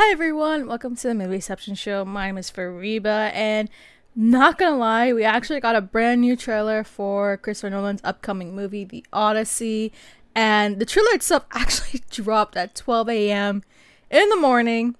Hi everyone, welcome to the Movie Reception Show. My name is Fariba, and not gonna lie, we actually got a brand new trailer for Christopher Nolan's upcoming movie, The Odyssey, and the trailer itself actually dropped at 12 a.m. in the morning,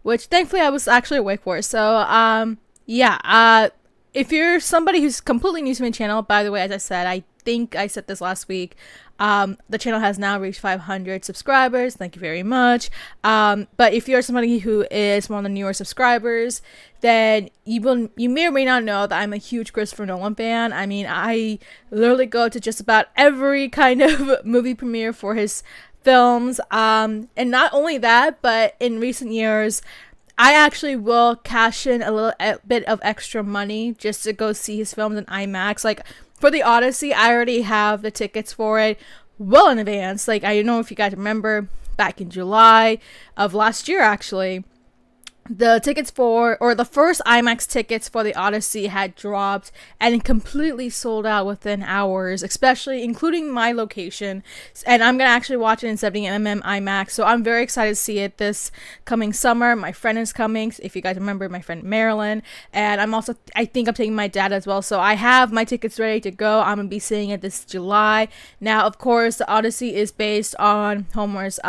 which thankfully I was actually awake for. So, if you're somebody who's completely new to my channel, by the way, as I said, I think I said this last week, the channel has now reached 500 subscribers. Thank you very much. But if you're somebody who is one of the newer subscribers, then you may or may not know that I'm a huge Christopher Nolan fan. I mean, I literally go to just about every kind of movie premiere for his films. And not only that, but in recent years, I actually will cash in a bit of extra money just to go see his films in IMAX. Like, for the Odyssey, I already have the tickets for it well in advance. Like, I don't know if you guys remember, back in July of last year, actually, the first IMAX tickets for the Odyssey had dropped and completely sold out within hours, especially including my location. And I'm going to actually watch it in 70mm IMAX. So I'm very excited to see it this coming summer. My friend is coming. If you guys remember, my friend Marilyn. And I think I'm taking my dad as well. So I have my tickets ready to go. I'm going to be seeing it this July. Now, of course, the Odyssey is based on Homer's,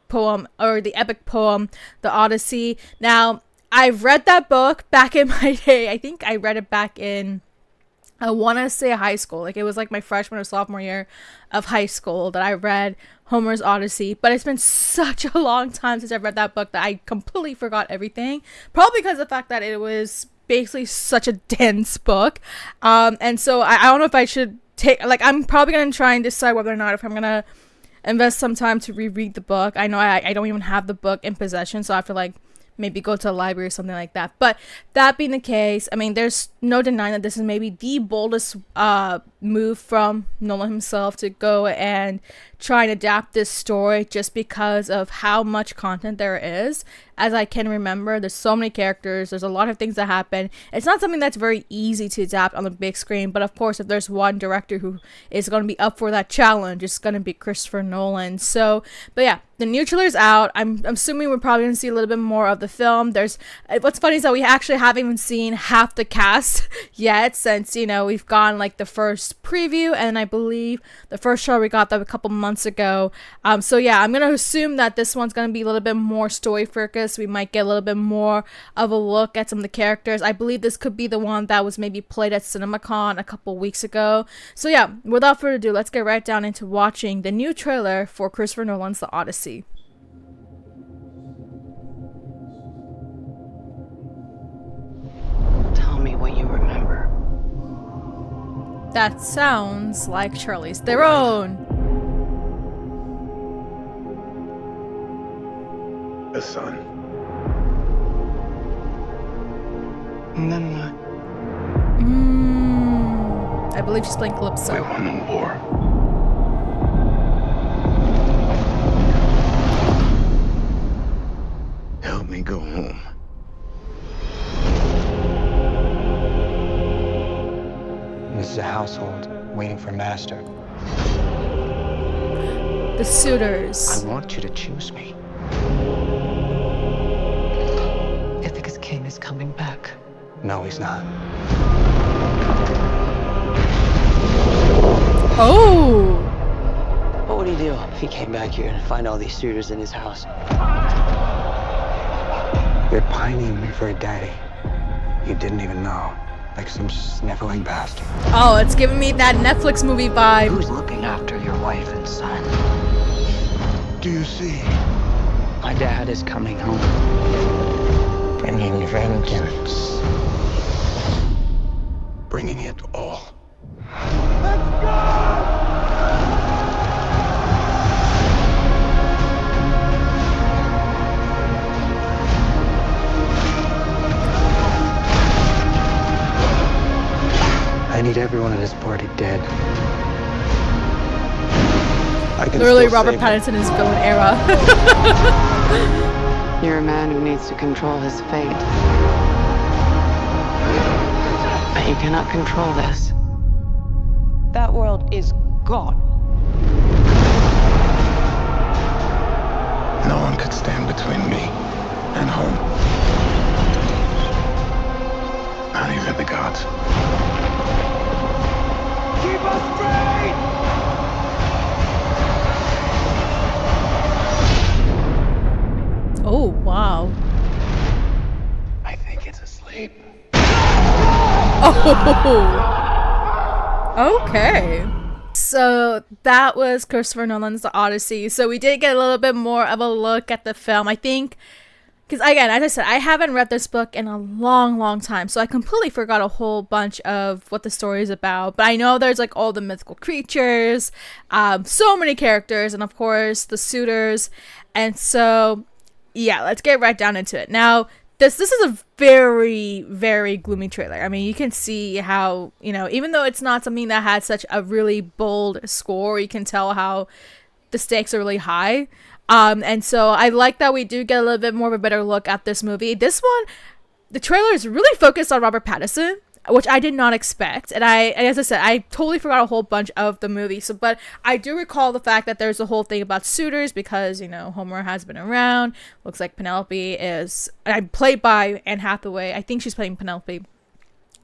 poem, or the epic poem, The Odyssey. Now, I've read that book back in my day. I think I read it back in, I want to say, high school. Like, it was like my freshman or sophomore year of high school that I read Homer's Odyssey. But it's been such a long time since I've read that book that I completely forgot everything. Probably because of the fact that it was basically such a dense book. And so I don't know if I should I'm probably going to try and decide whether or not if I'm going to invest some time to reread the book. I know I don't even have the book in possession, so I have to maybe go to a library or something like that. But that being the case, I mean, there's no denying that this is maybe the boldest move from Nolan himself to go and try and adapt this story, just because of how much content there is. As I can remember, there's so many characters, there's a lot of things that happen. It's not something that's very easy to adapt on the big screen, but of course, if there's one director who is going to be up for that challenge, it's going to be Christopher Nolan. So, but yeah, the new trailer's out. I'm assuming we're probably going to see a little bit more of the film. What's funny is that we actually haven't even seen half the cast yet, since, we've gone the first preview, and I believe the first show we got that a couple months ago. So yeah, I'm going to assume that this one's going to be a little bit more story focused. We might get a little bit more of a look at some of the characters. I believe this could be the one that was maybe played at CinemaCon a couple weeks ago. So yeah, without further ado, let's get right down into watching the new trailer for Christopher Nolan's The Odyssey. Tell me what you remember. That sounds like Charlize Theron. A son. And then what? I believe she's playing Calypso. We won the war. Help me go home. This is a household waiting for master. The Suitors. I want you to choose me. Ithaca's king is coming back. No, he's not. Oh! What would he do if he came back here and find all these suitors in his house? They're pining for a daddy you didn't even know. Like some sniveling bastard. Oh, it's giving me that Netflix movie vibe. Who's looking after your wife and son? Do you see? My dad is coming home. Bringing vengeance. Bringing it all. I need everyone at this party dead. I can Literally, still Robert save Pattinson is villain era. You're a man who needs to control his fate. But you cannot control this. That world is gone. No one could stand between me Oh, wow. I think it's asleep. Oh, okay. So that was Christopher Nolan's The Odyssey. So we did get a little bit more of a look at the film. I think, because again, as I said, I haven't read this book in a long, long time. So I completely forgot a whole bunch of what the story is about. But I know there's like all the mythical creatures, so many characters, and of course the suitors. And so, yeah, let's get right down into it. Now, this is a very, very gloomy trailer. I mean, you can see how, you know, even though it's not something that had such a really bold score, you can tell how the stakes are really high. And so I like that we do get a little bit more of a better look at this movie. This one, the trailer is really focused on Robert Pattinson, which I did not expect. And as I said, I totally forgot a whole bunch of the movie. So, but I do recall the fact that there's a whole thing about suitors because, you know, Homer has been around. Looks like Penelope is played by Anne Hathaway. I think she's playing Penelope.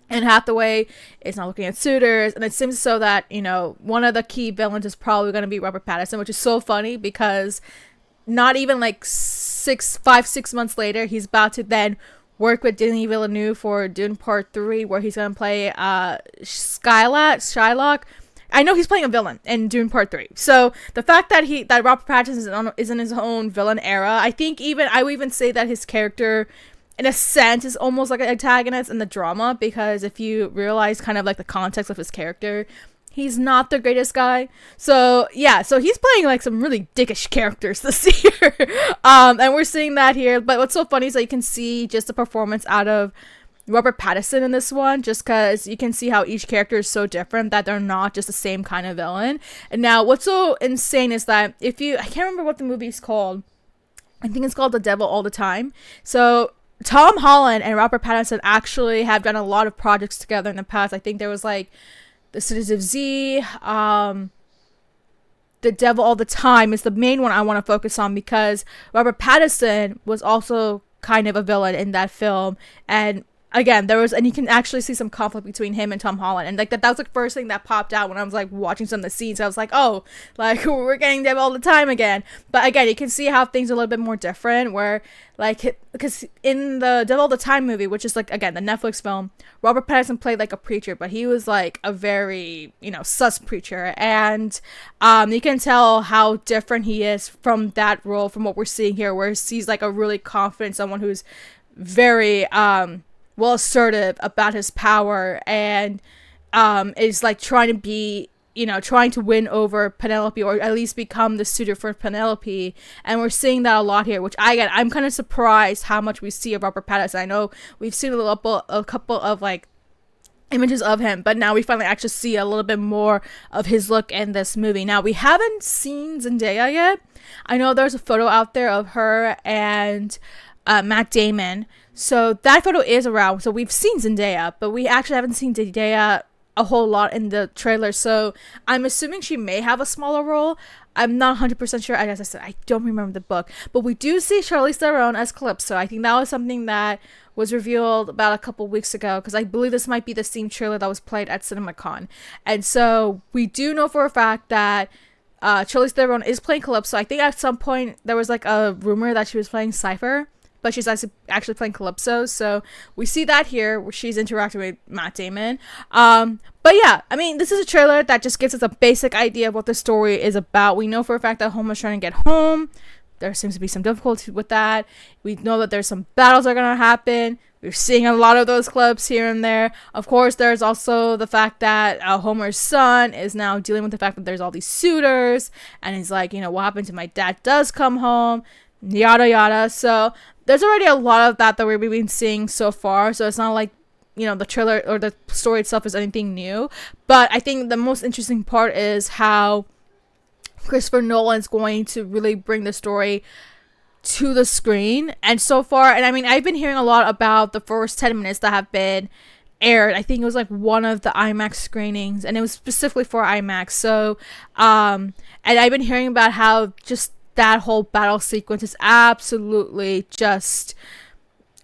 Anne Hathaway is not looking at suitors, and it seems so that, you know, one of the key villains is probably going to be Robert Pattinson, which is so funny because not even like 6 months later, he's about to then work with Denis Villeneuve for Dune Part 3, where he's going to play Shylock. I know he's playing a villain in Dune Part 3. So the fact that Robert Pattinson is in his own villain era, I would even say that his character, in a sense, is almost like an antagonist in the drama, because if you realize kind of like the context of his character, he's not the greatest guy. So yeah, so he's playing like some really dickish characters this year. And we're seeing that here. But what's so funny is that you can see just the performance out of Robert Pattinson in this one, just because you can see how each character is so different, that they're not just the same kind of villain. And now what's so insane is that I can't remember what the movie's called. I think it's called The Devil All the Time. So Tom Holland and Robert Pattinson actually have done a lot of projects together in the past. I think there was like The Citizen of Z, The Devil All the Time is the main one I want to focus on, because Robert Pattinson was also kind of a villain in that film. And again, and you can actually see some conflict between him and Tom Holland, and like that was the first thing that popped out when I was like watching some of the scenes. I was like, oh, like we're getting Devil All the Time again. But again, you can see how things are a little bit more different, where like, because in the Devil All the Time movie, which is like, again, the Netflix film, Robert Pattinson played like a preacher, but he was like a very, you know, sus preacher, and you can tell how different he is from that role, from what we're seeing here, where he's like a really confident, someone who's very well assertive about his power, and is like trying to win over Penelope, or at least become the suitor for Penelope. And we're seeing that a lot here, which I'm kind of surprised how much we see of Robert Pattinson. I know we've seen a couple of like images of him, but now we finally actually see a little bit more of his look in this movie. Now, we haven't seen Zendaya yet. I know there's a photo out there of her and Matt Damon. So that photo is around. So we've seen Zendaya, but we actually haven't seen Zendaya a whole lot in the trailer. So I'm assuming she may have a smaller role. I'm not 100% sure. As I said, I don't remember the book. But we do see Charlize Theron as Calypso. I think that was something that was revealed about a couple weeks ago, because I believe this might be the same trailer that was played at CinemaCon. And so we do know for a fact that Charlize Theron is playing Calypso. I think at some point there was like a rumor that she was playing Cypher, but she's actually playing Calypso. So we see that here, where she's interacting with Matt Damon. But yeah, I mean, this is a trailer that just gives us a basic idea of what the story is about. We know for a fact that Homer's trying to get home. There seems to be some difficulty with that. We know that there's some battles that are going to happen. We're seeing a lot of those clips here and there. Of course, there's also the fact that Homer's son is now dealing with the fact that there's all these suitors. And he's like, you know, what happened to my dad does come home? Yada, yada. So there's already a lot of that we've been seeing so far. So it's not like, you know, the trailer or the story itself is anything new. But I think the most interesting part is how Christopher Nolan's going to really bring the story to the screen. And so far, and I mean, I've been hearing a lot about the first 10 minutes that have been aired. I think it was like one of the IMAX screenings, and it was specifically for IMAX. So and I've been hearing about how just that whole battle sequence is absolutely just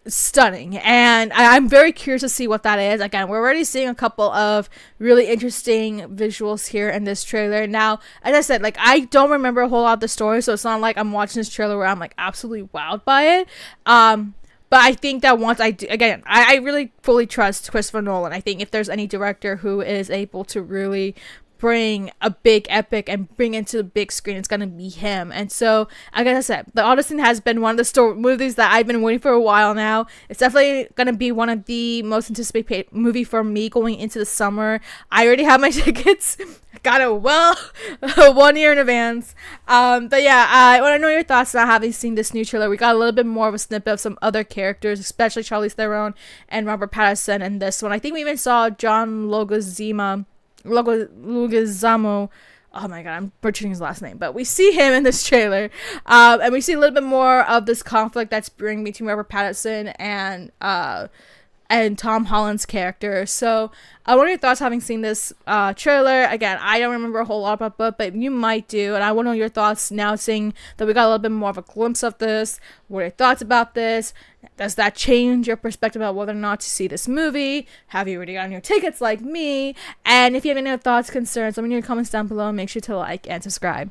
stunning, and I'm very curious to see what that is. Again, we're already seeing a couple of really interesting visuals here in this trailer. Now, as I said, like, I don't remember a whole lot of the story, so it's not like I'm watching this trailer where I'm like absolutely wowed by it. But I think that once I do, again, I really fully trust Christopher Nolan. I think if there's any director who is able to really bring a big epic and bring it to the big screen, it's gonna be him. And so, like I said, the Odyssey has been one of the movies that I've been waiting for a while now. It's definitely gonna be one of the most anticipated movie for me going into the summer. I already have my tickets. Got it well 1 year in advance. But yeah, I want to know your thoughts now having seen this new trailer. We got a little bit more of a snippet of some other characters, especially Charlize Theron and Robert Pattinson in this one. I think we even saw John Leguizamo. Oh my god, I'm butchering his last name, but we see him in this trailer, and we see a little bit more of this conflict that's brewing between Robert Pattinson and Tom Holland's character. So what are your thoughts having seen this trailer? Again, I don't remember a whole lot about it, but you might do, and I want to know your thoughts now seeing that we got a little bit more of a glimpse of this. What are your thoughts about this? Does that change your perspective about whether or not to see this movie? Have you already gotten your tickets like me? And if you have any other thoughts, concerns, let me know in your comments down below. Make sure to like and subscribe.